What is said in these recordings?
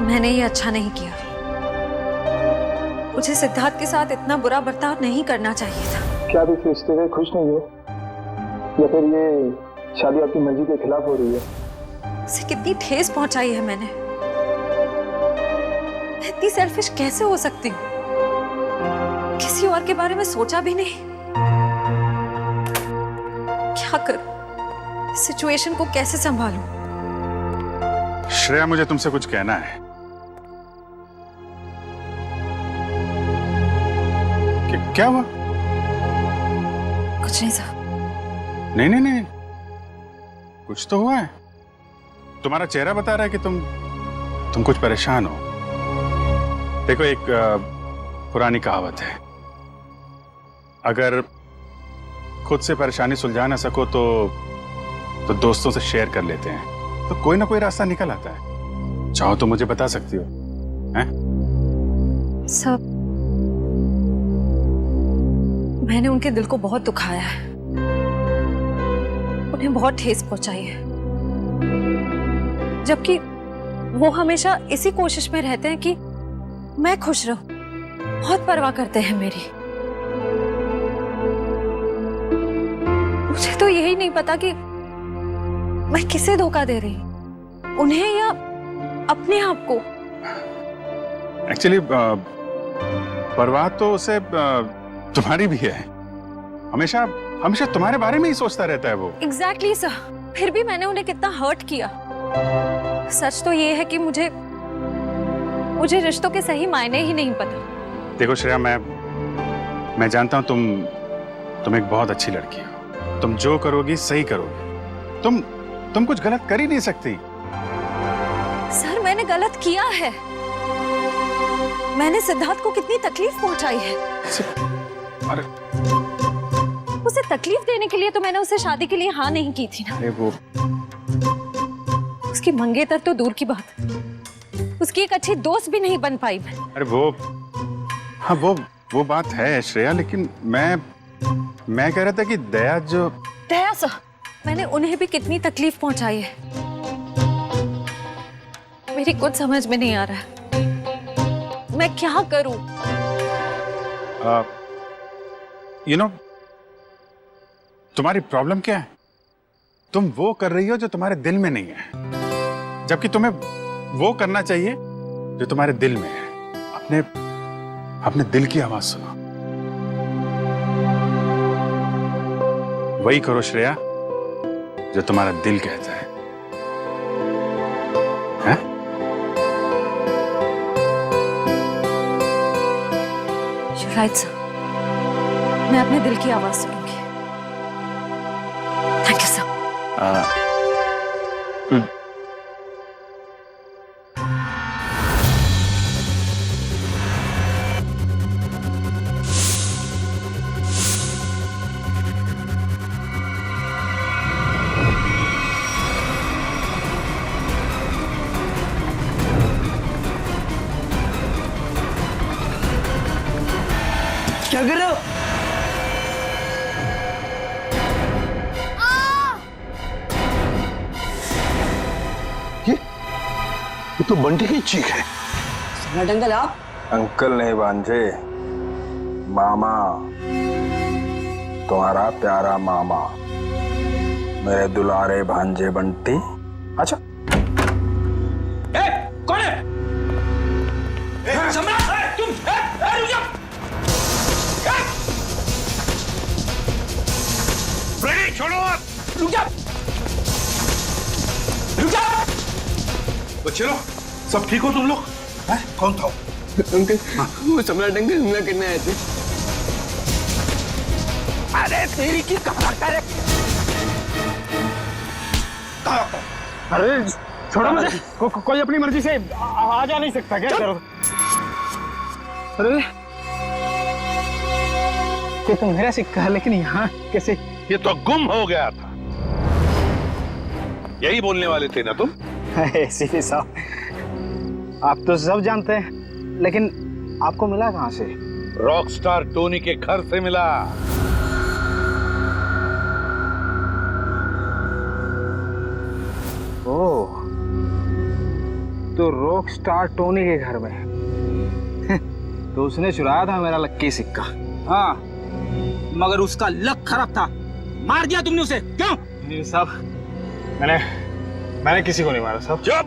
मैंने ये अच्छा नहीं किया। मुझे सिद्धार्थ के साथ इतना बुरा बर्ताव नहीं करना चाहिए था। क्या आप इस रिश्ते से खुश नहीं हो, या फिर ये शादी आपकी मर्जी के खिलाफ हो रही है? उसे कितनी ठेस पहुंचाई है मैंने। इतनी सेल्फिश कैसे हो सकती हूँ? किसी और के बारे में सोचा भी नहीं। क्या करूं? सिचुएशन को कैसे संभालूं? श्रेया, मुझे तुमसे कुछ कहना है। क्या हुआ? कुछ नहीं साहब। नहीं नहीं नहीं, कुछ तो हुआ है। तुम्हारा चेहरा बता रहा है कि तुम कुछ परेशान हो। देखो, एक पुरानी कहावत है, अगर खुद से परेशानी सुलझा ना सको तो दोस्तों से शेयर कर लेते हैं, तो कोई ना कोई रास्ता निकल आता है। चाहो तो मुझे बता सकती हो। हैं? सब मैंने उनके दिल को बहुत दुखाया है, उन्हें बहुत ठेस पहुंचाई है, जबकि वो हमेशा इसी कोशिश में रहते हैं कि मैं खुश रहूं। बहुत परवाह करते हैं मेरी। मुझे तो यही नहीं पता कि मैं किसे धोखा दे रही हूं, उन्हें या अपने आप को। एक्चुअली परवाह तो उसे तुम्हारी भी है। हमेशा तुम्हारे बारे में ही सोचता रहता है वो। Exactly sir. फिर भी मैंने उन्हें कितना हर्ट किया। सच तो ये है कि मुझे रिश्तों के सही मायने ही नहीं पता। देखो श्रेया, मैं जानता हूं तुम एक बहुत अच्छी लड़की हो। तुम जो करोगी सही करोगी। तुम कुछ गलत कर ही नहीं सकती। सर, मैंने गलत किया है। मैंने सिद्धार्थ को कितनी तकलीफ पहुंचाई है। अरे उसे तकलीफ देने के लिए तो मैंने उसे शादी के लिए हाँ नहीं की थी ना। अरे वो उसकी मंगेतर तो दूर की बात, उसकी एक अच्छी दोस्त भी नहीं बन पाई मैं। अरे हाँ वो बात है श्रेया, लेकिन मैं कह रहा था कि दया सर, मैंने उन्हें भी कितनी तकलीफ पहुंचाई है। मेरी कुछ समझ में नहीं आ रहा है, मैं क्या करूं? तुम्हारी प्रॉब्लम क्या है? तुम वो कर रही हो जो तुम्हारे दिल में नहीं है, जबकि तुम्हें वो करना चाहिए जो तुम्हारे दिल में है। अपने दिल की आवाज सुनो। वही करो श्रेया जो तुम्हारा दिल कहता है। हैं? You're right, sir. मैं अपने दिल की आवाज सुनूंगी। Thank you sir. क्या कर रहे हो? ये तो बंटी की चीख है। सम्राट अंकल आप? अंकल नहीं भांजे, मामा, तुम्हारा प्यारा मामा, मेरे दुलारे भांजे बंटी। अच्छा कौन है? सम्राट, तुम रुक जाओ। छोड़ो आप। रुक जाओ। बच्चे लोग, सब ठीक हो तुम लोग? कौन था? अंकल, वो सम्राट अंकल हमला करने आए थे। अरे तेरी की कहा करे। अरे छोड़ो मुझे। कोई अपनी मर्जी से आ जा नहीं सकता क्या? करो। अरे ये तो मेरा सिक्का है, लेकिन यहाँ कैसे? ये तो गुम हो गया था। यही बोलने वाले थे ना तुम? सीपी साहब, आप तो सब जानते हैं, लेकिन आपको मिला कहाँ से? रॉकस्टार टोनी के घर से मिला। ओह, तो रॉक स्टार टोनी के घर में। तो उसने चुराया था मेरा लक्की सिक्का। हाँ, मगर उसका लक खराब था, मार दिया तुमने उसे, क्यों? नहीं साहब, मैंने किसी को नहीं मारा साहब। चुप!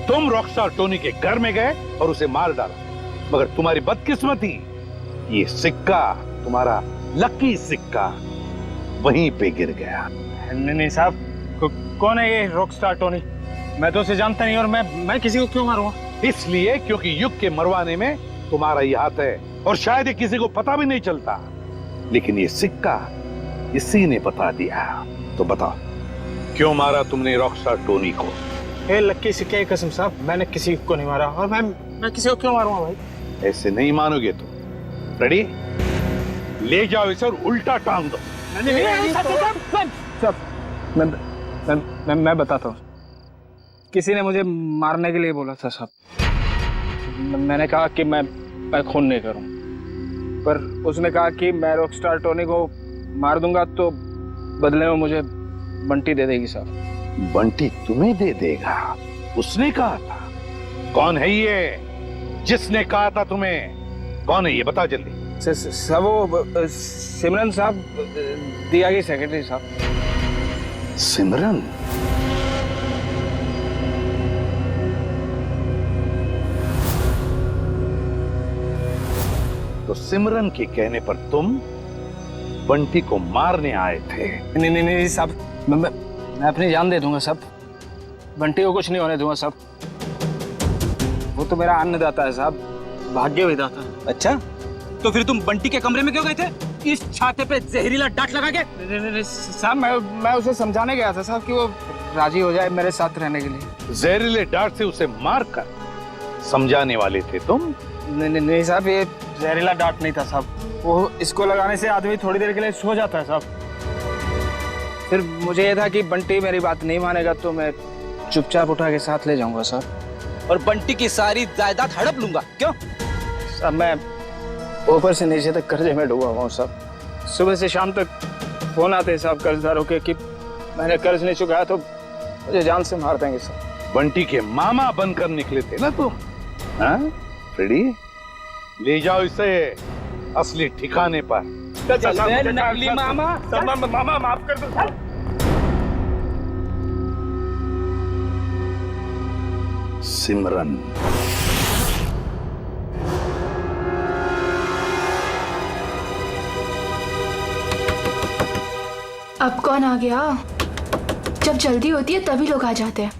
तुम रॉकस्टार टोनी के घर में गए और उसे मार डाला, मगर तुम्हारी बदकिस्मती, ये सिक्का, तुम्हारा लकी सिक्का वहीं पे गिर गया। नहीं साहब, कौन है ये रॉक स्टार टोनी? मैं तो उसे जानता नहीं, और मैं किसी को क्यों मारूंगा? इसलिए क्योंकि युग के मरवाने में तुम्हारा ही हाथ है, और शायद ये किसी को पता भी नहीं चलता, लेकिन ये सिक्का इसी ने बता दिया। तो बताओ, क्यों मारा तुमने रॉकस्टार टोनी को? ए लक्की सिक्के की कसम साहब, मैंने किसी को नहीं मारा, और मैं किसी को क्यों मारूंगा भाई? ऐसे नहीं मानोगे तुम। रेडी? ले जाओ इसे और उल्टा टांग दो। मैं बताता हूँ। किसी ने मुझे मारने के लिए बोला था साहब। मैंने कहा कि मैं खून नहीं करूँ, पर उसने कहा कि मैं रॉकस्टार टोनी को मार दूंगा तो बदले में मुझे बंटी दे देगी साहब। बंटी तुम्हें दे देगा? उसने कहा था? कौन है ये जिसने कहा था तुम्हें? कौन है ये, बता जल्दी। सब वो सिमरन साहब, दिया की सेक्रेटरी साहब। सिमरन? तो सिमरन के कहने पर तुम बंटी को मारने आए थे? नहीं साहब, मैं अपनी जान दे दूंगा साहब। बंटी को कुछ नहीं होने दूंगा साहब। वो तो मेरा अन्नदाता है साहब, भाग्य विधाता। अच्छा, तो फिर तुम बंटी के कमरे में क्यों गए थे? इस छाते पे जहरीला डांट लगा के? नहीं साहब, मैं उसे समझाने गया था साहब कि वो राजी हो जाए मेरे साथ रहने के लिए। जहरीले डांट से उसे मारकर समझाने वाले थे तुम? नहीं साहब, ये जहरीला डांट नहीं था साहब। वो इसको लगाने से आदमी थोड़ी देर के लिए सो जाता है साहब। फिर मुझे ये था कि बंटी मेरी बात नहीं मानेगा तो मैं चुपचाप उठा के साथ ले जाऊंगा साहब, और बंटी की सारी जायदाद हड़प लूंगा, क्यों? साहब मैं ऊपर से नीचे तक कर्जे में डूबा हुआ हूँ साहब। सुबह से शाम तक फोन आते हैं साहब कर्जदारों के कि मैंने कर्ज नहीं चुकाया तो मुझे जान से मार देंगे साहब। बंटी के मामा बनकर निकले थे ना तुम? हाँ? रेडी? ले जाओ इसे असली ठिकाने पर। नकली मामा। मामा माफ कर दो साहब। सिमरन। अब कौन आ गया? जब जल्दी होती है तभी लोग आ जाते हैं।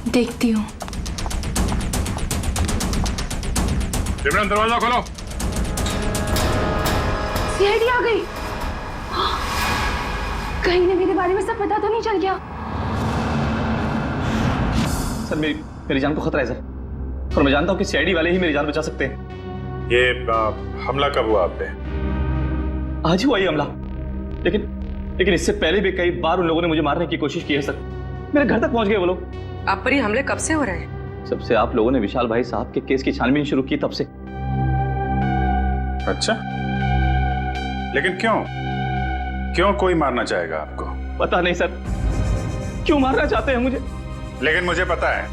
देखती हूँ। सिमरन, दरवाजा खोलो। सीआईडी आ गई। कहीं ने मेरे बारे में सब पता तो नहीं चल गया? सर मेरी जान को खतरा है सर, और मैं जानता हूँ कि सीआईडी वाले ही मेरी जान बचा सकते हैं। ये हमला कब हुआ आप पे? आज ही हुआ ये हमला, लेकिन इससे पहले भी कई बार उन लोगों ने मुझे मारने की कोशिश की है सर। मेरे घर तक पहुंच गए वो लोग। आप पर ये हमले कब से हो रहे हैं? जब से आप लोगों ने विशाल भाई साहब के केस की छानबीन शुरू की तब से। अच्छा, लेकिन क्यों कोई मारना चाहेगा आपको? पता नहीं सर, क्यों मारना चाहते हैं मुझे, लेकिन मुझे पता है।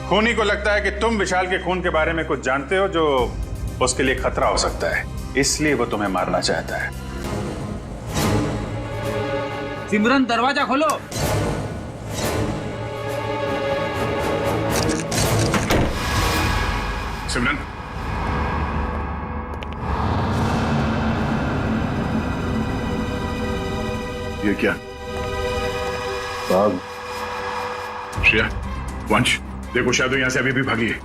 खूनी को लगता है कि तुम विशाल के खून के बारे में कुछ जानते हो जो उसके लिए खतरा हो सकता है, इसलिए वो तुम्हें मारना चाहता है। सिमरन, दरवाजा खोलो। सिमरन, ये क्या? साहब, श्रेया, वंश, देखो शायद यहाँ से अभी भी भागी है।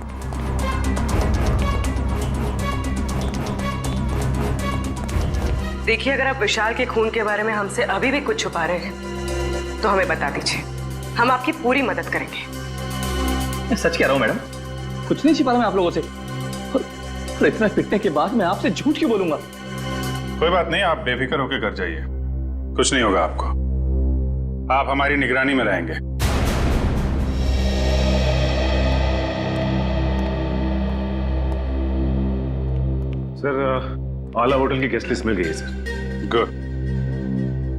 देखिए, अगर आप विशाल के खून के बारे में हमसे अभी भी कुछ छुपा रहे हैं तो हमें बता दीजिए, हम आपकी पूरी मदद करेंगे। मैं सच कह रहा हूँ मैडम, कुछ नहीं छिपा रहा मैं आप लोगों से, और इतना पिटने के बाद मैं आपसे झूठ क्यों बोलूंगा? कोई बात नहीं, आप बेफिक्र होकर घर जाइए, कुछ नहीं होगा आपको। आप हमारी निगरानी में रहेंगे। सर, आला होटल की गेस्ट लिस्ट मिल गई है सर। गुड।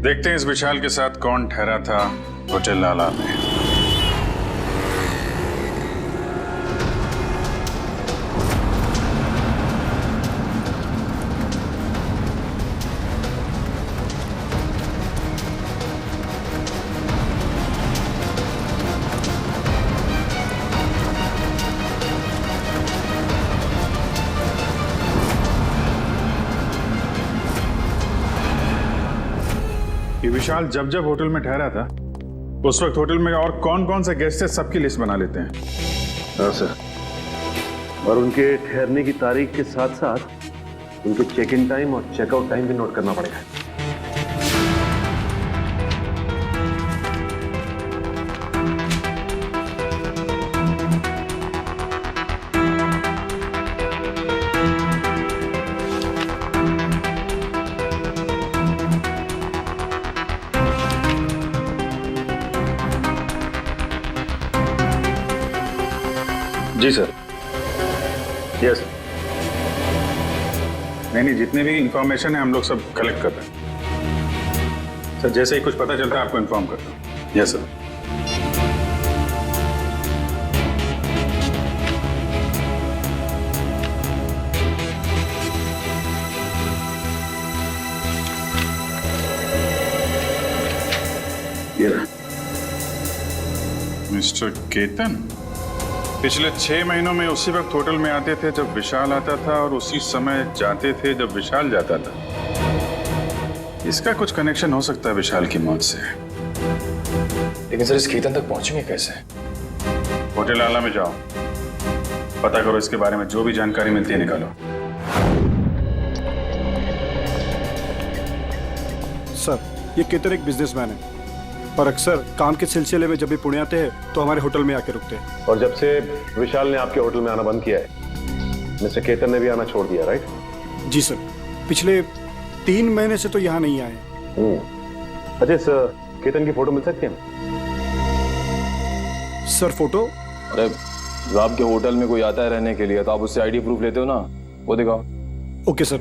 देखते हैं इस विशाल के साथ कौन ठहरा था होटल आला में। कि विशाल जब जब होटल में ठहरा था उस वक्त होटल में और कौन कौन से गेस्ट है सबकी लिस्ट बना लेते हैं। हाँ सर, और उनके ठहरने की तारीख के साथ साथ उनके चेक इन टाइम और चेकआउट टाइम भी नोट करना पड़ेगा। जी सर। यस। नहीं, जितने भी इंफॉर्मेशन है हम लोग सब कलेक्ट कर रहे हैं सर। जैसे ही कुछ पता चलता है आपको इन्फॉर्म करता हूँ। Yes sir. मिस्टर केतन पिछले 6 महीनों में उसी वक्त होटल में आते थे जब विशाल आता था और उसी समय जाते थे जब विशाल जाता था। इसका कुछ कनेक्शन हो सकता है विशाल की मौत से। लेकिन सर इस केतन तक पहुंचेंगे कैसे? होटल आला में जाओ, पता करो, इसके बारे में जो भी जानकारी मिलती है निकालो। सर ये केतन एक बिजनेसमैन है और अक्सर काम के सिलसिले में जब भी पुणे आते हैं तो हमारे होटल में आके रुकते हैं। और जब से विशाल ने आपके होटल में आना बंद किया है मिस्टर केतन ने भी आना छोड़ दिया, राइट? जी सर, पिछले 3 महीने से तो यहाँ नहीं आए। अच्छा, इस केतन की फोटो मिल सकती है? Sir photo? अरे जब आपके होटल में कोई आता है रहने के लिए तो आप उससे आईडी प्रूफ लेते हो ना, वो दिखाओ। Okay sir.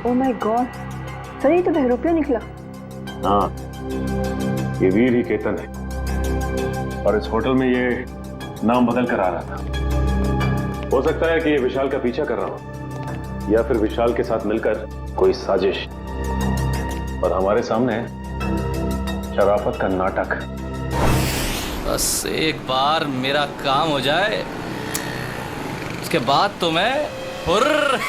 Oh my God, sir ये तो बहरूपिया निकला। हाँ, ये वीर ही केतन है और इस होटल में ये नाम बदल कर आ रहा था। हो सकता है कि ये विशाल का पीछा कर रहा हो या फिर विशाल के साथ मिलकर कोई साजिश, और हमारे सामने शराफत का नाटक। बस एक बार मेरा काम हो जाए उसके बाद तो मैं हुर्र।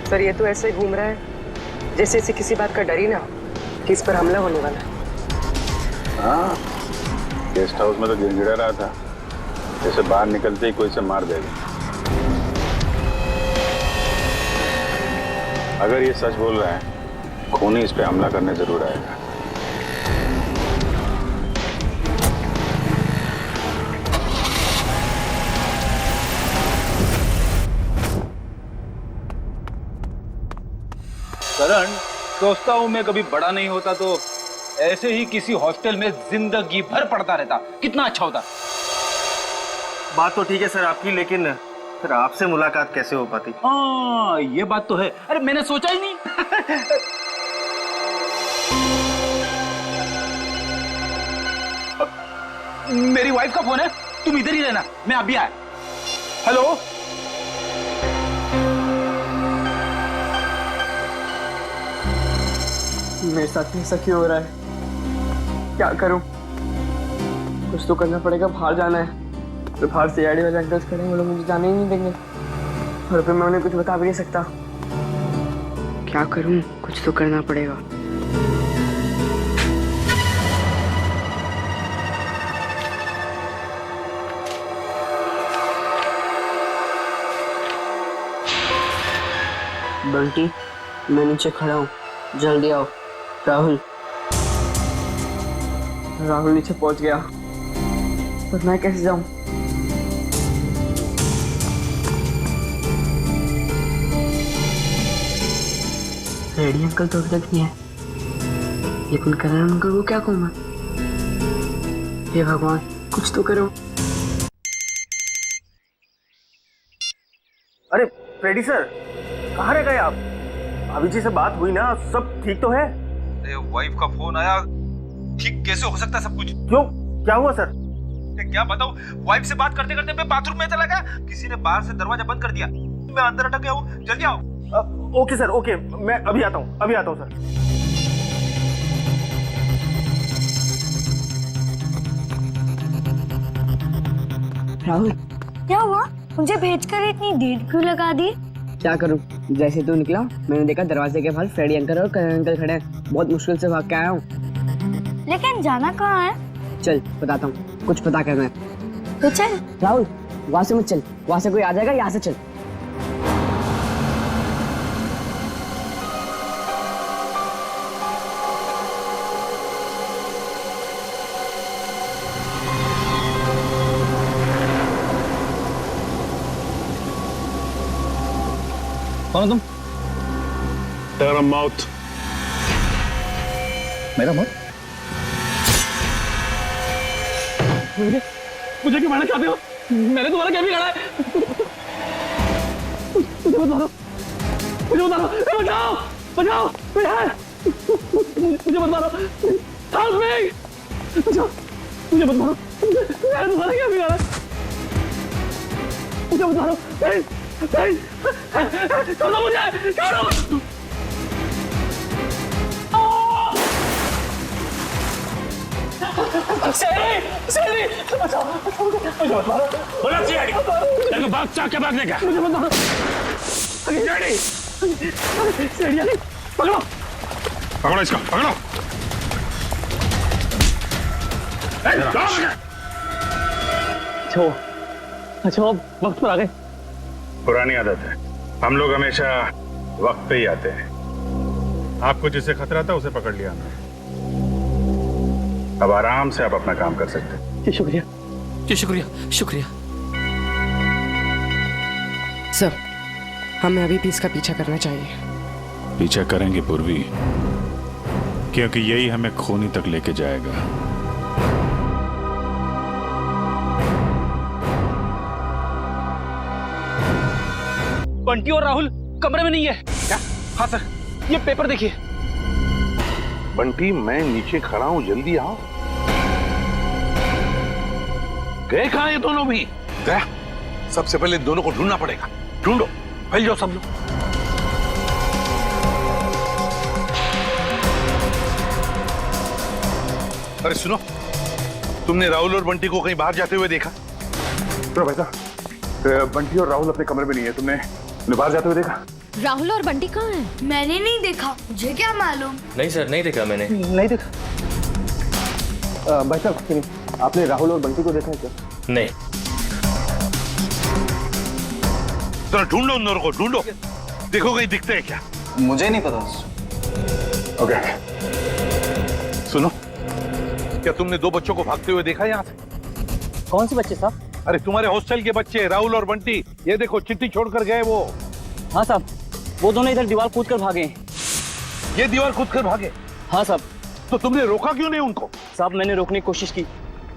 सर ये तो ऐसे घूम रहा है जैसे इसे किसी बात का डर ही ना हो कि इस पर हमला होने वाला है। हाँ, गेस्ट हाउस में तो गिड़गिड़ा रहा था जैसे बाहर निकलते ही कोई से मार देगा। अगर ये सच बोल रहा है खूनी इस पे हमला करने जरूर आएगा। करण, सोचता हूँ मैं कभी बड़ा नहीं होता तो ऐसे ही किसी हॉस्टल में जिंदगी भर पढ़ता रहता, कितना अच्छा होता। बात तो ठीक है सर आपकी, लेकिन फिर आपसे मुलाकात कैसे हो पाती? हाँ ये बात तो है। अरे मैंने सोचा ही नहीं। मेरी वाइफ का फोन है, तुम इधर ही रहना, मैं अभी आया। हेलो, मेरे साथ ऐसा क्यों हो रहा है? क्या करूं? कुछ तो करना पड़ेगा। बाहर जाना है तो बाहर से आईडी वाले अंकल्स खड़े हैं, वो लोग मुझे जाने ही नहीं देंगे और फिर मैं उन्हें कुछ बता भी नहीं सकता। क्या करूं? कुछ तो करना पड़ेगा। बंटी, मैं नीचे खड़ा हूँ, जल्दी आओ। राहुल नीचे पहुंच गया, पर मैं कैसे जाऊं? रेडी अंकल तो अभी तक नहीं है, लेकिन करण अंकल को क्या कहूँ मैं? हे भगवान, कुछ तो करो। अरे फ्रेडी सर, कहाँ रह गए आप? अभी जी से बात हुई ना, सब ठीक तो है? वाइफ का फोन आया, ठीक कैसे हो सकता है सब कुछ? क्यों, क्या हुआ सर? क्या बताऊं, वाइफ से बात करते करते मैं बाथरूम में चला गया, किसी ने बाहर से दरवाजा बंद कर दिया, मैं अंदर अटक गया हूँ, जल्दी आओ। ओके सर, ओके, मैं अभी आता हूँ सर। राहुल, क्या हुआ? मुझे भेजकर इतनी देर क्यों लगा दी? क्या करूं, जैसे तू निकला मैंने देखा दरवाजे के बाहर फ्रेडी अंकल और करण अंकल खड़े हैं। बहुत मुश्किल से भाग के आया हूँ। लेकिन जाना कहाँ है? चल बताता हूँ, कुछ पता करना है तो चल। राहुल, वहां से मत चल, वहां से कोई आ जाएगा, यहाँ से चल। कौन तुम? तेरा मौत। मेरा मौत? मुझे क्यों मारना चाहते हो? मैंने तुम्हारा क्या बिगाड़ा है? मुझे मत मारो, बचाओ, बचाओ, मुझे मत मारो, हेल्प मी, बचाओ, मुझे मत मारो, मैंने तुम्हारा क्या बिगाड़ा? मुझे मत मारो, छोड़ो मुझे, छोड़ो। सेरी, बचाओ, मुझे मत मारो। बोला सीआईडी, तेरे को भाग चाह के भागने का। मुझे मत मारो। सीआईडी, सीआईडी, पकड़ो, पकड़ो इसको, पकड़ो। अच्छा, वक्त पर आ गए। पुरानी आदत है, हम लोग हमेशा वक्त पे ही आते हैं। आपको जिससे खतरा था उसे पकड़ लिया हमने। अब आराम से आप अपना काम कर सकते हैं। जी शुक्रिया। जी शुक्रिया, शुक्रिया। सर, हमें अभी भी इसका पीछा करना चाहिए। पीछा करेंगे पूर्वी, क्योंकि यही हमें खूनी तक लेके जाएगा। बंटी और राहुल कमरे में नहीं है क्या? हाँ सर, ये पेपर देखिए। बंटी, मैं नीचे खड़ा हूं, जल्दी आओ। गए कहां ये दोनों भी? गया, सबसे पहले दोनों को ढूंढना पड़ेगा। ढूंढो, फैल जाओ सब लोग। अरे सुनो, तुमने राहुल और बंटी को कहीं बाहर जाते हुए देखा? तो भाई साहब, बंटी और राहुल अपने कमरे में नहीं है, तुमने बाहर जाते हुए देखा? राहुल और बंटी कहाँ हैं? मैंने नहीं देखा, मुझे क्या मालूम। नहीं सर, नहीं देखा मैंने। नहीं देखा। भाई साहब, आपने राहुल और बंटी को देखा है क्या? नहीं। तो ढूंढो उन दोनों को, ढूंढो, देखो कहीं दिखते हैं क्या। मुझे नहीं पता। ओके, सुनो, क्या तुमने दो बच्चों को भागते हुए देखा यहाँ से? कौन से बच्चे साहब? अरे तुम्हारे हॉस्टल के बच्चे, राहुल और बंटी। ये देखो, चिट्ठी छोड़कर गए वो। हाँ साहब, वो दोनों इधर दीवार कूद कर भागे। ये दीवार कूद कर भागे? हाँ साहब। तो तुमने रोका क्यों नहीं उनको? साहब, मैंने रोकने की कोशिश की,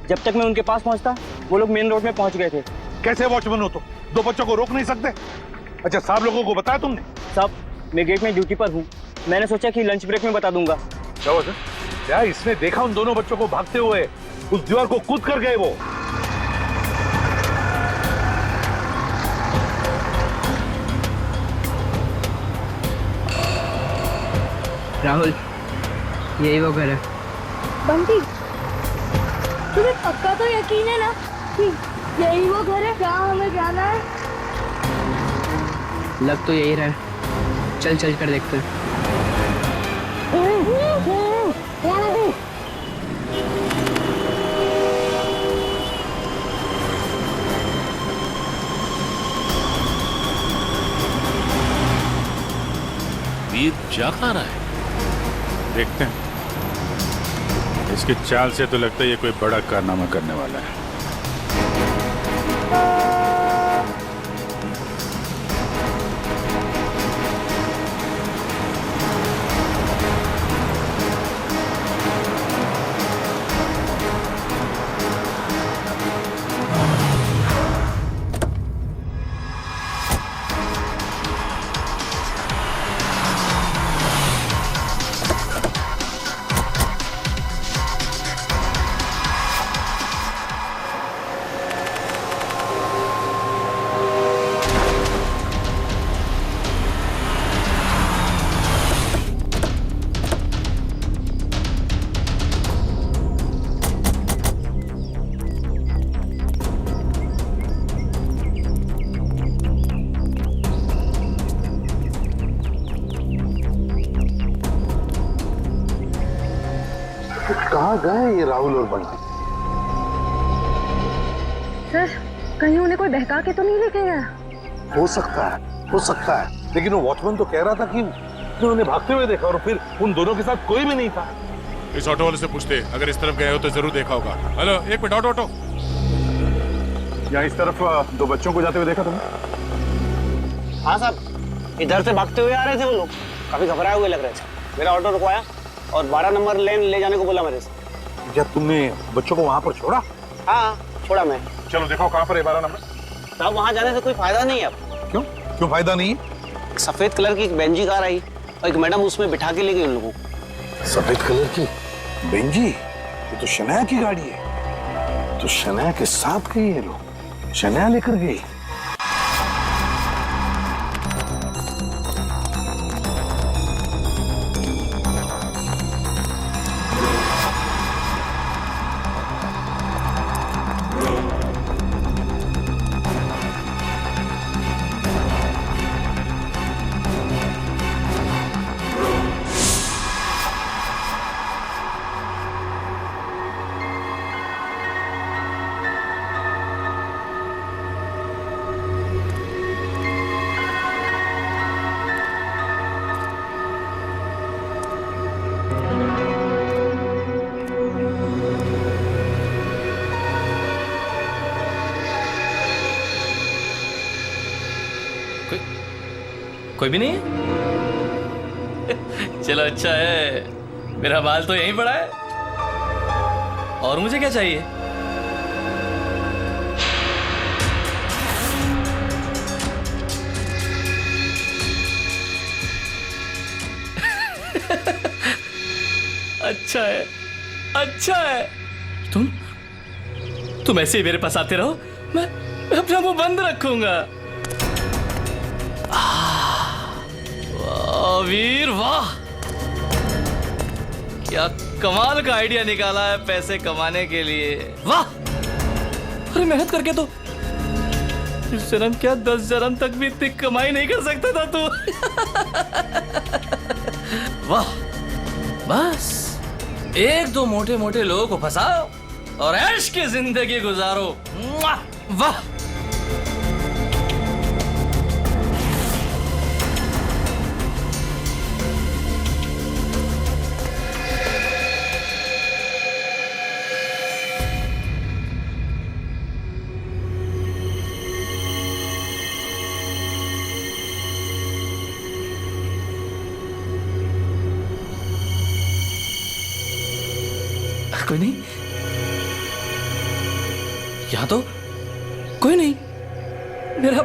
जब तक मैं उनके पास पहुंचता वो लोग मेन रोड में पहुंच गए थे। कैसे वॉचमैन हो तुम? दो बच्चों को रोक नहीं सकते? अच्छा, साहब लोगों को बताया तुमने? साहब, मैं गेट में ड्यूटी पर हूँ, मैंने सोचा कि लंच ब्रेक में बता दूंगा। क्या इसने देखा उन दोनों बच्चों को भागते हुए? उस दीवार को कूद कर गए वो। राहुल, यही वो घर है। बंटी, तुम्हें पक्का तो यकीन है ना कि यही वो घर है जहाँ हमें जाना है? लग तो यही रहा है, चल कर देखते हैं। वीर जा कहाँ रहा है? देखते हैं। इसके चाल से तो लगता है ये कोई बड़ा कारनामा करने वाला है। कहाँ गए ये राहुल और बंटी? सर कहीं उन्हें कोई बहका के तो नहीं लेके गया? हो सकता है, लेकिन वो वॉचमैन तो कह रहा था कि उसने उन्हें भागते हुए देखा और फिर उन दोनों के साथ कोई भी नहीं था। इस ऑटो वाले से पूछते, अगर इस तरफ गए हो तो जरूर देखा होगा। हेलो, एक मिनट, ऑटो। यहाँ इस तरफ दो बच्चों को जाते हुए देखा तुमने? हाँ साहब, इधर से भागते हुए आ रहे थे वो लोग, काफी घबराए हुए लग रहे थे। मेरा ऑटो रुकवाया और 12 नंबर लेन ले जाने को बोला मेरे से। क्या तुमने बच्चों को वहां पर छोड़ा? हाँ छोड़ा मैं। चलो देखो कहाँ पर है 12 नंबर। साहब वहाँ जाने से कोई फायदा नहीं है अब। क्यों फायदा नहीं है? एक सफेद कलर की एक बेंजी कार आई और एक मैडम उसमें बिठा के ले गई उन लोगों को। सफेद कलर की बेंजी? ये तो शनाया की गाड़ी है। तो शनाया के साथ गई ये लोग, शनाया लेकर गई। कोई भी नहीं है? चलो अच्छा है, मेरा माल तो यहीं पड़ा है। और मुझे क्या चाहिए? अच्छा है। तुम ऐसे ही मेरे पास आते रहो, मैं अपना मुंह बंद रखूंगा। वीर वाह, क्या कमाल का आइडिया निकाला है पैसे कमाने के लिए। वाह, अरे मेहनत करके तो इस जन्म क्या 10 जन्म तक भी इतनी कमाई नहीं कर सकता था तू। वाह, बस एक दो मोटे मोटे लोगों को फंसाओ और ऐश की जिंदगी गुजारो। वाह, कोई नहीं, यहां तो कोई नहीं। मेरा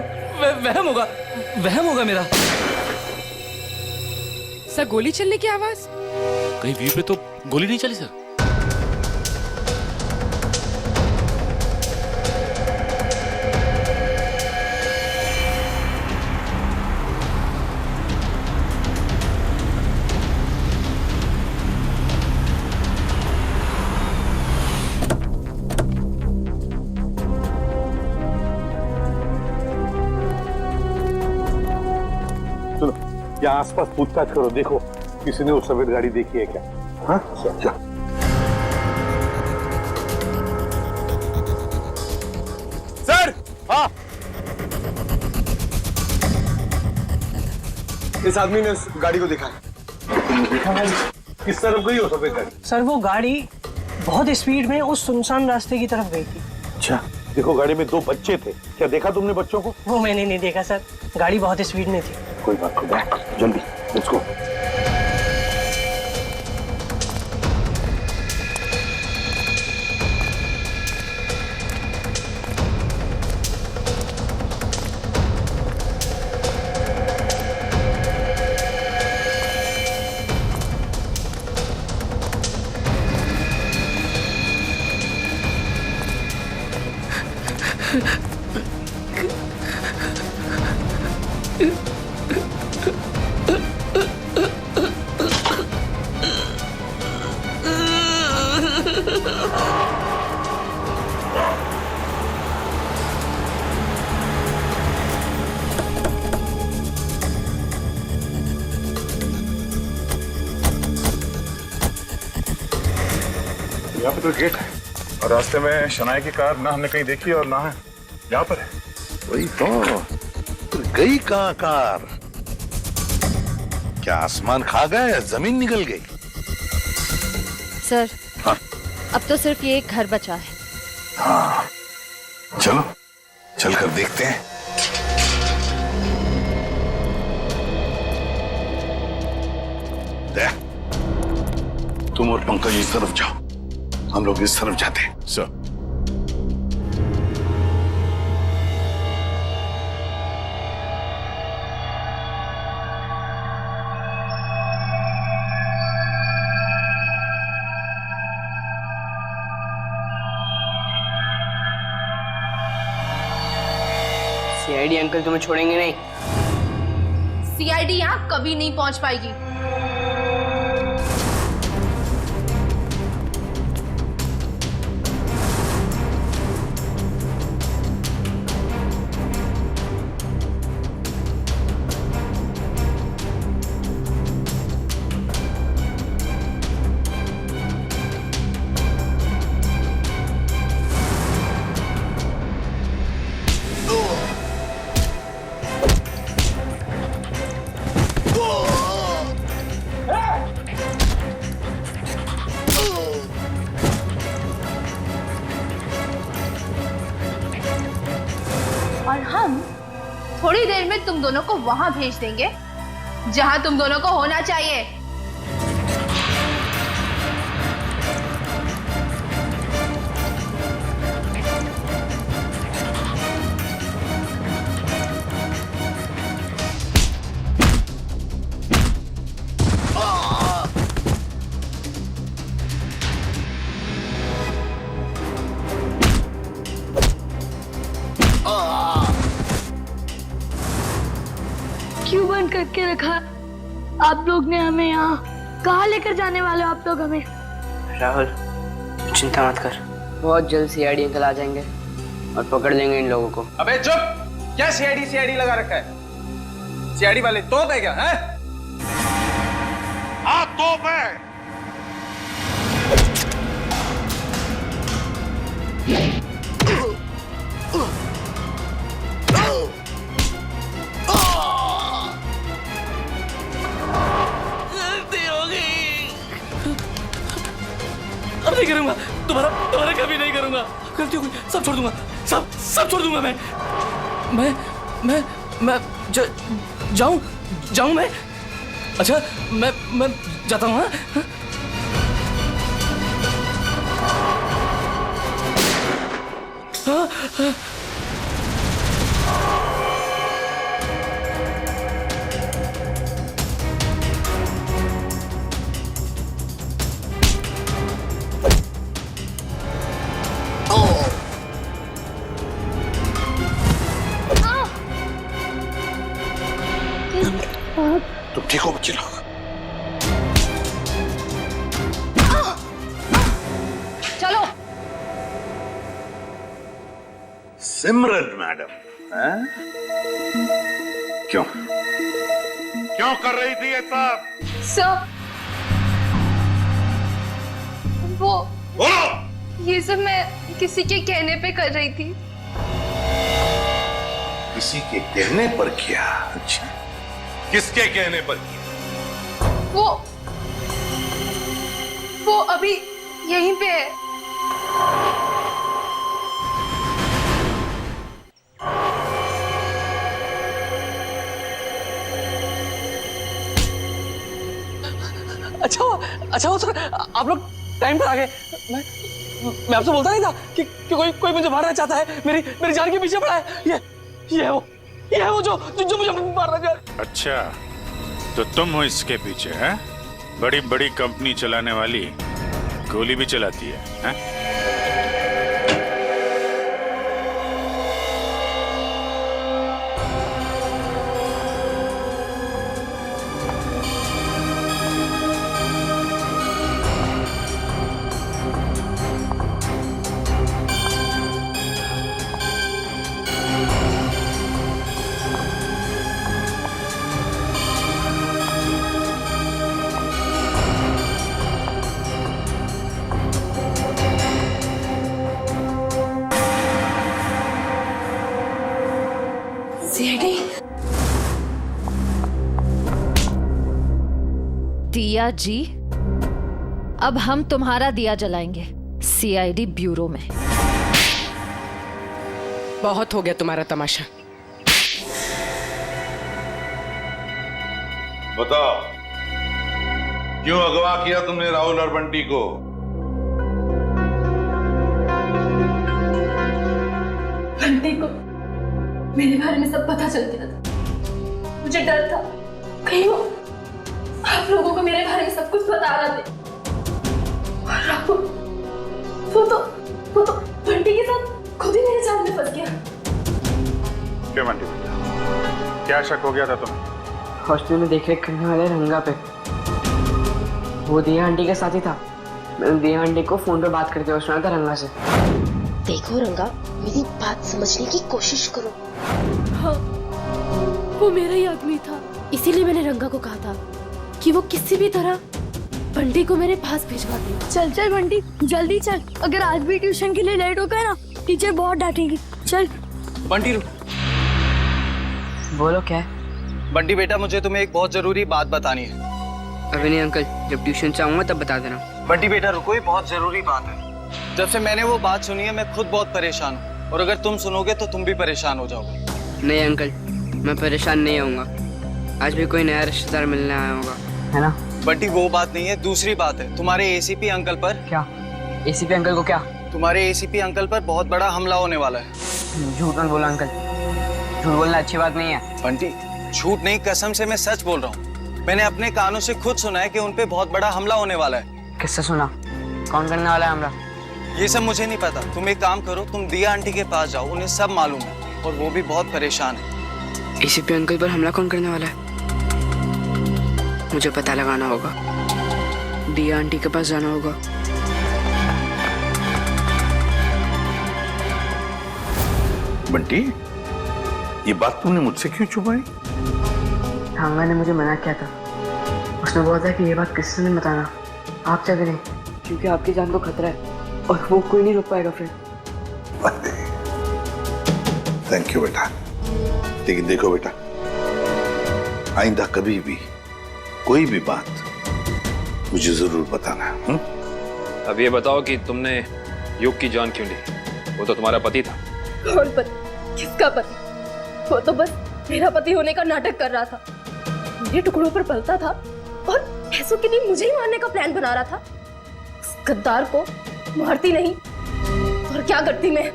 वहम होगा मेरा। सर गोली चलने की आवाज? कहीं व्यू पे तो गोली नहीं चली सर। यहाँ आसपास पूछताछ करो, देखो किसी ने वो सफेद गाड़ी देखी है क्या? हाँ चल। सर, हाँ, इस आदमी ने उस गाड़ी को देखा है। किस तरफ गई हो सफेद गाड़ी? सर वो गाड़ी बहुत स्पीड में उस सुनसान रास्ते की तरफ गई थी। अच्छा, देखो गाड़ी में 2 बच्चे थे, क्या देखा तुमने बच्चों को? वो मैंने नहीं देखा सर, गाड़ी बहुत स्पीड में थी। कोई बात नहीं, जल्दी लेट्स गो। यहाँ पे तो गेट है और रास्ते में शनाया की कार ना हमने कहीं देखी और ना है यहाँ पर है। वही तो गई कहाँ कार? क्या आसमान खा गया या जमीन निकल गई? सर हाँ? अब तो सिर्फ ये एक घर बचा है। हाँ, चलो चलकर देखते हैं। तुम और पंकज इस तरफ जाओ, हम लोग इस तरफ जाते हैं। सर सीआईडी अंकल तुम्हें छोड़ेंगे नहीं। सीआईडी यहाँ कभी नहीं पहुंच पाएगी। और हम थोड़ी देर में तुम दोनों को वहां भेज देंगे जहां तुम दोनों को होना चाहिए। क्यों बंद करके रखा आप लोग ने हमें यहाँ? कहाँ लेकर जाने वाले हो आप लोग हमें? राहुल चिंता मत कर, बहुत जल्द सीआईडी अंकल आ जाएंगे और पकड़ लेंगे इन लोगों को। अबे चुप! क्या सीआईडी लगा रखा है? सीआईडी वाले तोप है क्या? हैं? हाँ तोप है। अब नहीं करूंगा, दोबारा कभी नहीं करूंगा। गलती हो गई, सब छोड़ दूंगा, सब छोड़ दूंगा मैं जाऊं मैं? अच्छा मैं जाता हूँ। हाँ? तुम ठीक हो बच्चे लोग? चलो। सिमरन मैडम, हैं? क्यों कर रही थी ये सब? सर वो बोलो। ये सब मैं किसी के कहने पे कर रही थी। किसी के कहने पर किया? अच्छा, किसके कहने पर किया? वो अभी यहीं पे है। अच्छा वो सर, आप लोग टाइम पर आ गए। मैं आपसे बोलता नहीं था कि कोई मुझे मारना चाहता है, मेरी जान के पीछे पड़ा है। ये है वो जो मुझे मारना चाह रहा है। अच्छा, तो तुम हो इसके पीछे? हैं? बड़ी कंपनी चलाने वाली गोली भी चलाती है, हैं? सीआईडी दिया जी, अब हम तुम्हारा दिया जलाएंगे सीआईडी ब्यूरो में। बहुत हो गया तुम्हारा तमाशा। बताओ, क्यों अगवा किया तुमने राहुल और बंटी को? बंटी को मेरे बारे में सब पता चल गया था। मुझे डर था कहीं वो आप लोगों को मेरे बारे में सब कुछ बता रहा थे। और राहुल वो तो बंटी के साथ खुद ही मेरे जाल में फंस गया। क्यों बंटी बेटा, क्या शक हो गया था तुम्हें? हॉस्टल में देख-रेख करने वाले रंगा पे वो दिया आंटी के साथ ही था। मैंने दिया आंटी को फोन पे बात करते हुए सुना था रंगा से। देखो रंगा, मेरी बात समझने की कोशिश करो। हाँ, वो मेरा ही आदमी था, इसीलिए मैंने रंगा को कहा था कि वो किसी भी तरह बंटी को मेरे पास भिजवा दे। चल चल बंटी, जल्दी चल, अगर आज भी ट्यूशन के लिए लेट हो गया ना टीचर बहुत डांटेगी। चल बंटी रुक। बोलो क्या है? बंटी बेटा, मुझे तुम्हें एक बहुत जरूरी बात बतानी है। अभी नहीं अंकल, जब ट्यूशन से आऊंगा तब बता देना। बंटी बेटा रुको, ये बहुत जरूरी बात है। जब से मैंने वो बात सुनी है मैं खुद बहुत परेशान हूँ, और अगर तुम सुनोगे तो तुम भी परेशान हो जाओगे। नहीं अंकल, मैं परेशान नहीं होऊंगा। आज भी कोई नया रिश्तेदार मिलने आया होगा, है ना? बंटी वो बात नहीं है, दूसरी बात है। तुम्हारे एसीपी अंकल पर। क्या? एसीपी अंकल को क्या? तुम्हारे एसीपी अंकल पर बहुत बड़ा हमला होने वाला है। झूठ मत बोला अंकल, झूठ बोलना अच्छी बात नहीं है। बंटी झूठ नहीं, कसम से मैं सच बोल रहा हूँ। मैंने अपने कानों से खुद सुना है कि उन पे बहुत बड़ा हमला होने वाला है। किससे सुना? कौन करने वाला है हमला? ये सब मुझे नहीं पता। तुम एक काम करो, तुम दिया आंटी के पास जाओ, उन्हें सब मालूम है और वो भी बहुत परेशान है। एसीपी अंकल पर हमला कौन करने वाला है? मुझे पता लगाना होगा, दिया आंटी के पास जाना होगा। बंटी, ये बात तुमने मुझसे क्यों छुपाई? थांगा ने मुझे मना किया था। उसने बोला था कि ये बात किसी से नहीं बताना, आप चाहे नहीं, क्योंकि आपकी जान को खतरा है और वो कोई नहीं रोक पाएगा फिर। थैंक यू बेटा, लेकिन देखो बेटा, आइंदा कभी भी कोई भी बात मुझे जरूर बताना। अब ये बताओ कि तुमने युग की जान क्यों ली? वो तो तुम्हारा पति था। कौन पति? किसका पति? वो तो बस मेरा पति होने का नाटक कर रहा था, मेरे टुकड़ों पर पलता था और पैसों के लिए मुझे ही मारने का प्लान बना रहा था। उस गद्दार को मारती नहीं और क्या करती मैं?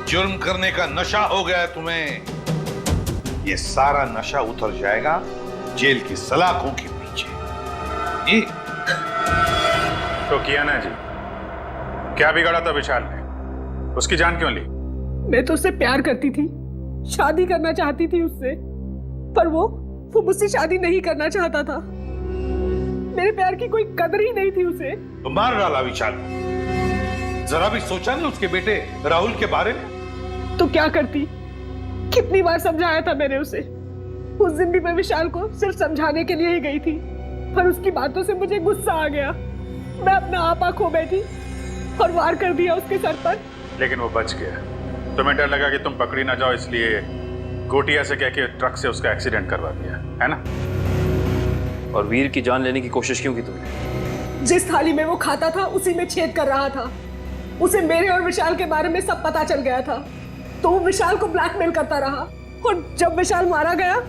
जुर्म करने का नशा हो गया है तुम्हें। ये सारा नशा उतर जाएगा जेल की सलाखों के पीछे। ये तो किया ना जी, क्या बिगाड़ा था विशाल ने? उसकी जान क्यों ली? मैं तो उससे प्यार करती थी, शादी करना चाहती थी उससे, पर वो मुझसे शादी नहीं करना चाहता था। मेरे प्यार की कोई कदर ही नहीं थी उसे। तो मार डाला विशाल। जरा भी सोचा नहीं उसके बेटे राहुल के बारे में? तो क्या करती? कितनी बार समझाया था मैंने उसे। उस दिन भी मैं विशाल को सिर्फ समझाने के लिए ही गई थी, पर उसकी बातों से मुझे गुस्सा आ गया। मैं अपना आपा खो बैठी और वार कर दिया उसके सर पर। लेकिन वो बच गया। तुम्हें डर लगा कि तुम पकड़ी ना जाओ, इसलिए गोटिया से कह के ट्रक से उसका एक्सीडेंट करवा दिया, है ना? और वीर की जान लेने की कोशिश क्यों की तुमने? जिस थाली में वो खाता था उसी में छेद कर रहा था। उसे मेरे और विशाल के बारे में सब पता चल गया था, तो वो विशाल को ब्लैकमेल करता रहा, और जब विशाल मारा गया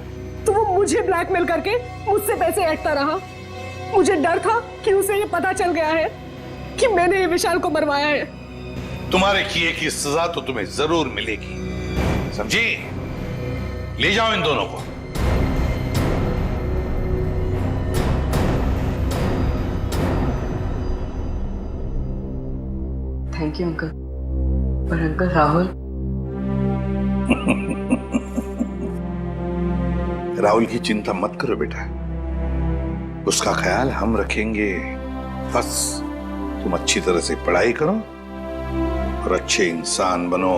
तो वो मुझे ब्लैकमेल करके मुझसे पैसे ऐंठता रहा। मुझे डर था कि उसे ये पता चल गया है कि मैंने ये विशाल को मरवाया है। तुम्हारे किए की सजा तो तुम्हें जरूर मिलेगी, समझी? ले जाओ इन दोनों को। Thank you uncle. पर अंकल राहुल राहुल की चिंता मत करो बेटा, उसका ख्याल हम रखेंगे। बस तुम अच्छी तरह से पढ़ाई करो और अच्छे इंसान बनो।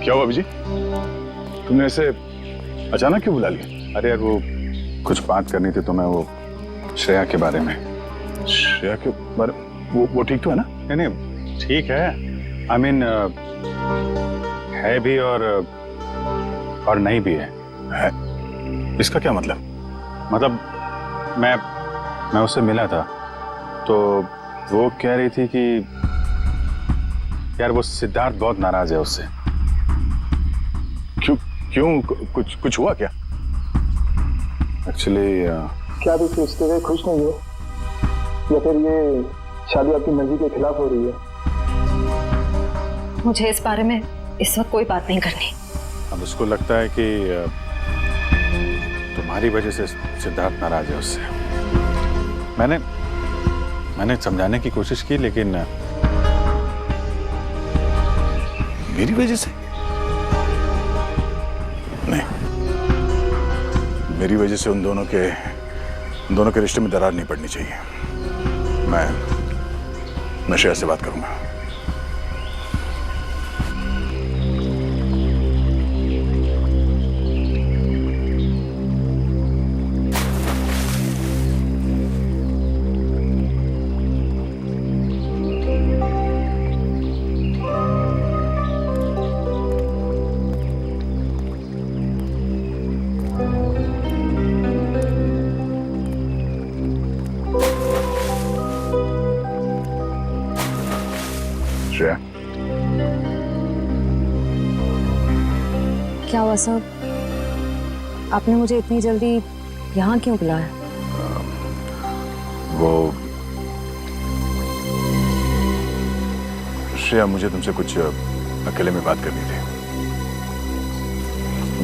क्या हुआ अभिजीत? तुमने ऐसे अचानक क्यों बुला लिया? अरे यार वो कुछ बात करनी थी तुम्हें, वो श्रेया के बारे में। श्रेया के बारे वो ठीक तो है ना? नहीं ठीक है, आई मीन है भी और नहीं भी है। इसका क्या मतलब? मतलब मैं उससे मिला था तो वो कह रही थी कि यार वो सिद्धार्थ बहुत नाराज है उससे। क्यों कुछ हुआ क्या? एक्चुअली क्या आप इस रिश्ते से खुश नहीं हो, या फिर ये शादी आपकी मर्जी के खिलाफ हो रही है? मुझे इस बारे में इस वक्त कोई बात नहीं करनी। अब उसको लगता है कि तुम्हारी वजह से सिद्धार्थ नाराज है उससे। मैंने समझाने की कोशिश की, लेकिन मेरी वजह से नहीं, मेरी वजह से उन दोनों के रिश्ते में दरार नहीं पड़नी चाहिए। मैं श्रेया से बात करूंगा। श्रेया, क्या हुआ साहब? आपने मुझे इतनी जल्दी यहाँ क्यों बुलाया? वो श्रेया, मुझे तुमसे कुछ अकेले में बात करनी थी।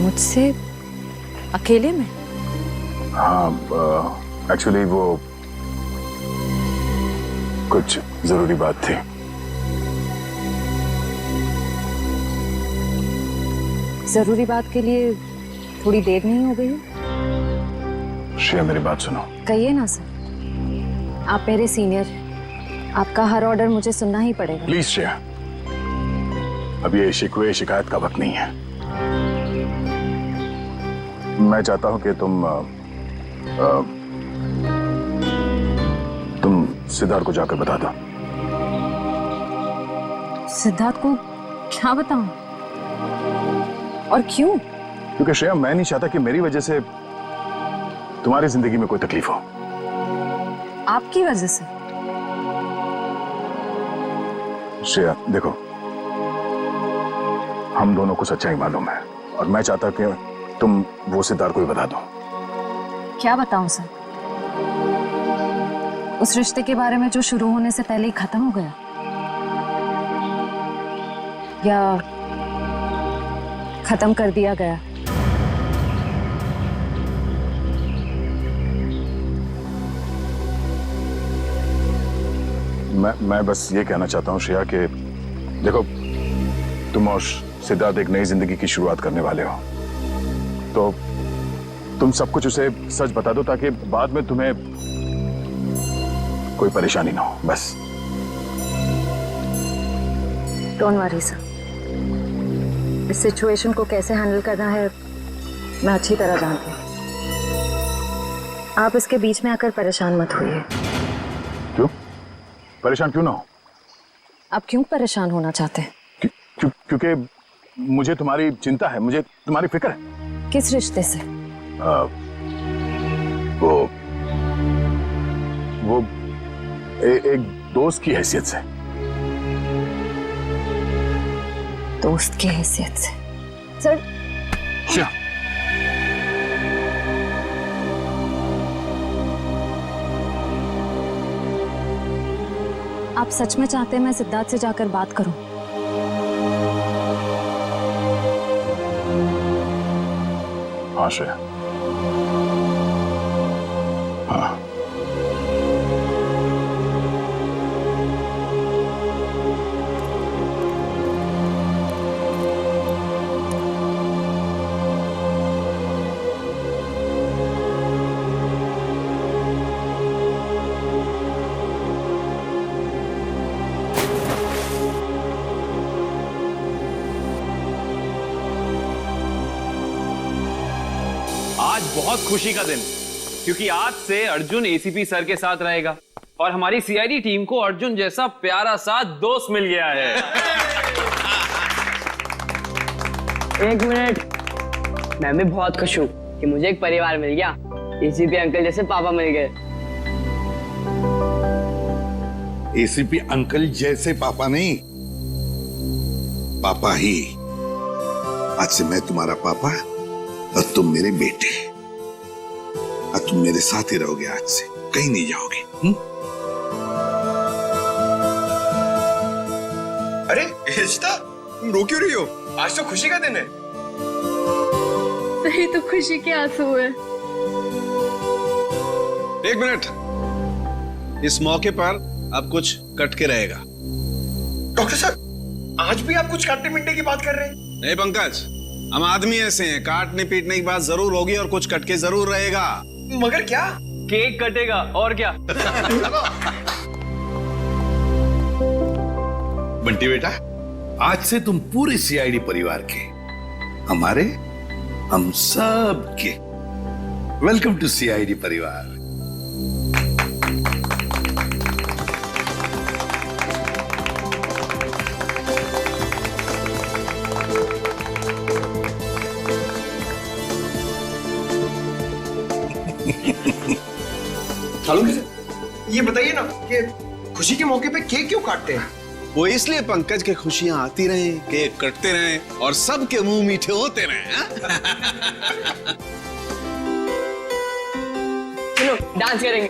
मुझसे अकेले में? हाँ, एक्चुअली वो कुछ जरूरी बात थी। जरूरी बात के लिए थोड़ी देर नहीं हो गई? श्रेया, मेरी बात सुनो। कहिए ना सर, आप मेरे सीनियर, आपका हर ऑर्डर मुझे सुनना ही पड़ेगा। प्लीज श्रेया, अब ये शिकवे शिकायत का वक्त नहीं है। मैं चाहता हूं कि तुम सिद्धार्थ को जाकर बता दो। सिद्धार्थ को क्या बताऊं? और क्यों? क्योंकि श्रेया, मैं नहीं चाहता कि मेरी वजह से तुम्हारी जिंदगी में कोई तकलीफ हो। आपकी वजह से? श्रेया देखो, हम दोनों को सच्चाई मालूम है और मैं चाहता कि तुम वो सिद्धार्थ को ही बता दो। क्या बताऊं सर? उस रिश्ते के बारे में जो शुरू होने से पहले ही खत्म हो गया, या खत्म कर दिया गया? मैं बस ये कहना चाहता हूँ श्रेया कि देखो, तुम और सिद्धार्थ एक नई जिंदगी की शुरुआत करने वाले हो, तो तुम सब कुछ उसे सच बता दो ताकि बाद में तुम्हें कोई परेशानी ना हो। बस डोंट वरी सर, इस सिचुएशन को कैसे हैंडल करना है मैं अच्छी तरह जानती हूँ। आप इसके बीच में आकर परेशान मत होइए। क्यों परेशान क्यों ना हो? आप क्यों परेशान होना चाहते हैं? क्योंकि मुझे तुम्हारी चिंता है, मुझे तुम्हारी फिक्र है। किस रिश्ते से? वो एक दोस्त की हैसियत से। दोस्त की हैसियत से? सर आप सच में चाहते हैं मैं सिद्धार्थ से जाकर बात करूं? हाँ श्रेया, हाँ। आज बहुत खुशी का दिन, क्योंकि आज से अर्जुन एसीपी सर के साथ रहेगा और हमारी सीआईडी टीम को अर्जुन जैसा प्यारा सा दोस्त मिल गया है। एक मिनट, मैं भी बहुत खुश हूँ कि मुझे एक परिवार मिल गया। एसीपी अंकल जैसे पापा मिल गए। एसीपी अंकल जैसे पापा नहीं, पापा ही। आज से मैं तुम्हारा पापा और तुम मेरे बेटे। और तुम मेरे साथ ही रहोगे, आज से कहीं नहीं जाओगे। अरे इशिता, तुम रो क्यों रही हो? आज तो खुशी का दिन है। नहीं तो खुशी के आंसू है। एक मिनट, इस मौके पर अब कुछ कट के रहेगा। डॉक्टर साहब, आज भी आप कुछ काटने पीटने की बात कर रहे हैं? नहीं पंकज, हम आदमी ऐसे हैं, काटने पीटने की बात जरूर होगी और कुछ कट के जरूर रहेगा। मगर क्या? केक कटेगा और क्या। बंटी बेटा, आज से तुम पूरे सीआईडी परिवार के, हमारे, हम सब के वेलकम टू सीआईडी परिवार। चालू कैसे? ये बताइए ना कि खुशी के मौके पे केक क्यों काटते हैं? वो इसलिए पंकज के खुशियां आती रहे, केक कटते रहे और सबके मुंह मीठे होते रहे। चलो डांस करेंगे।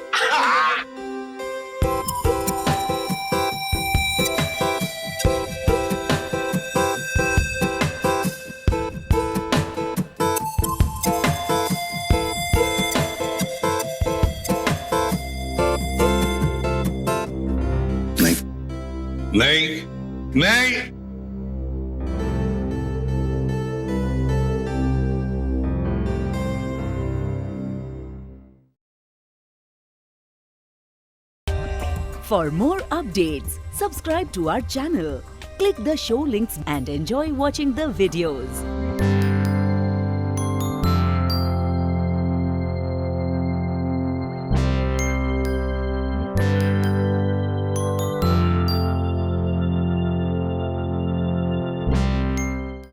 नहीं नहीं, For more updates, subscribe to our channel, click the show links and enjoy watching the videos.